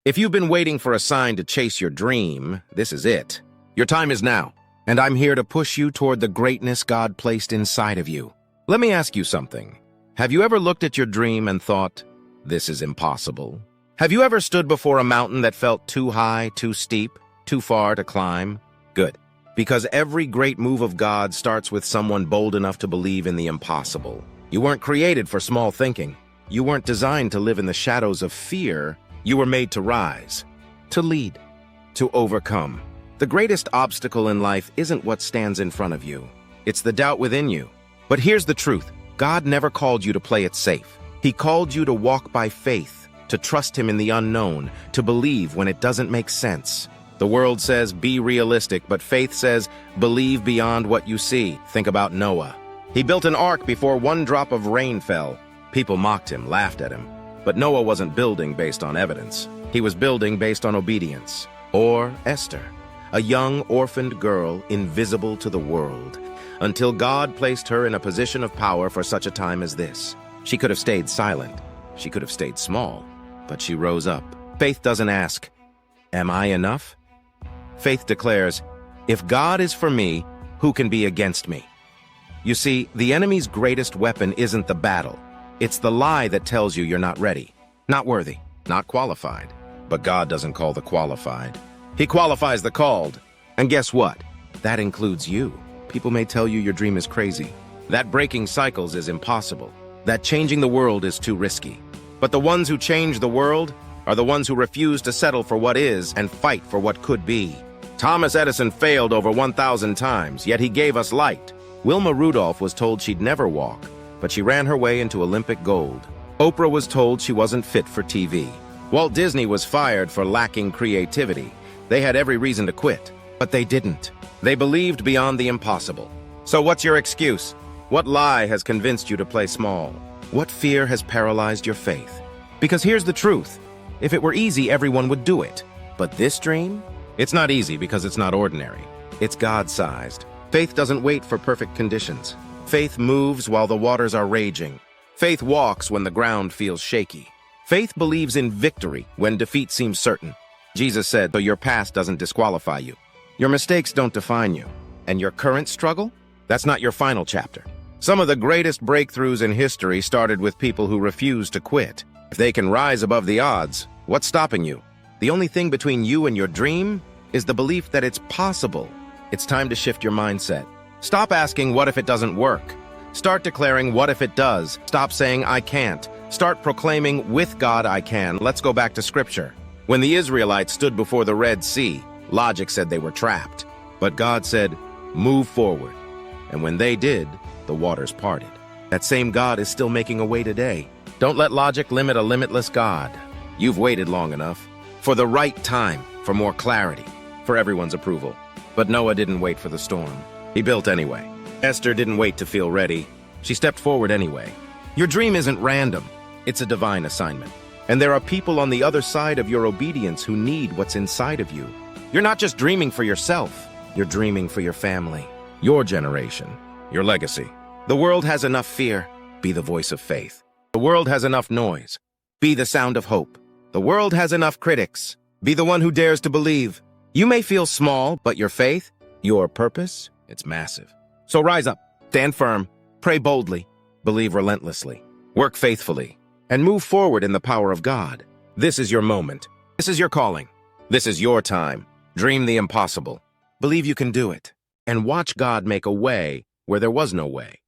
If you've been waiting for a sign to chase your dream, this is it. Your time is now, and I'm here to push you toward the greatness God placed inside of you. Let me ask you something. Have you ever looked at your dream and thought, this is impossible? Have you ever stood before a mountain that felt too high, too steep, too far to climb? Good. Because every great move of God starts with someone bold enough to believe in the impossible. You weren't created for small thinking. You weren't designed to live in the shadows of fear. You were made to rise, to lead, to overcome. The greatest obstacle in life isn't what stands in front of you. It's the doubt within you. But here's the truth. God never called you to play it safe. He called you to walk by faith, to trust Him in the unknown, to believe when it doesn't make sense. The world says, be realistic, but faith says, believe beyond what you see. Think about Noah. He built an ark before one drop of rain fell. People mocked him, laughed at him. But Noah wasn't building based on evidence. He was building based on obedience. Or Esther, a young orphaned girl invisible to the world, until God placed her in a position of power for such a time as this. She could have stayed silent. She could have stayed small. But she rose up. Faith doesn't ask, am I enough? Faith declares, if God is for me, who can be against me? You see, the enemy's greatest weapon isn't the battle. It's the lie that tells you you're not ready, not worthy, not qualified. But God doesn't call the qualified. He qualifies the called. And guess what? That includes you. People may tell you your dream is crazy, that breaking cycles is impossible, that changing the world is too risky. But the ones who change the world are the ones who refuse to settle for what is and fight for what could be. Thomas Edison failed over 1,000 times, yet he gave us light. Wilma Rudolph was told she'd never walk, but she ran her way into Olympic gold. Oprah was told she wasn't fit for TV. Walt Disney was fired for lacking creativity. They had every reason to quit, but they didn't. They believed beyond the impossible. So what's your excuse? What lie has convinced you to play small? What fear has paralyzed your faith? Because here's the truth. If it were easy, everyone would do it. But this dream? It's not easy because it's not ordinary. It's God-sized. Faith doesn't wait for perfect conditions. Faith moves while the waters are raging. Faith walks when the ground feels shaky. Faith believes in victory when defeat seems certain. Jesus said, so your past doesn't disqualify you. Your mistakes don't define you. And your current struggle? That's not your final chapter. Some of the greatest breakthroughs in history started with people who refused to quit. If they can rise above the odds, what's stopping you? The only thing between you and your dream is the belief that it's possible. It's time to shift your mindset. Stop asking, what if it doesn't work? Start declaring, what if it does? Stop saying, I can't. Start proclaiming, with God I can. Let's go back to Scripture. When the Israelites stood before the Red Sea, logic said they were trapped. But God said, move forward. And when they did, the waters parted. That same God is still making a way today. Don't let logic limit a limitless God. You've waited long enough. For the right time, for more clarity, for everyone's approval. But Noah didn't wait for the storm. He built anyway. Esther didn't wait to feel ready. She stepped forward anyway. Your dream isn't random. It's a divine assignment. And there are people on the other side of your obedience who need what's inside of you. You're not just dreaming for yourself. You're dreaming for your family, your generation, your legacy. The world has enough fear. Be the voice of faith. The world has enough noise. Be the sound of hope. The world has enough critics. Be the one who dares to believe. You may feel small, but your faith, your purpose, it's massive. So rise up, stand firm, pray boldly, believe relentlessly, work faithfully, and move forward in the power of God. This is your moment. This is your calling. This is your time. Dream the impossible. Believe you can do it. And watch God make a way where there was no way.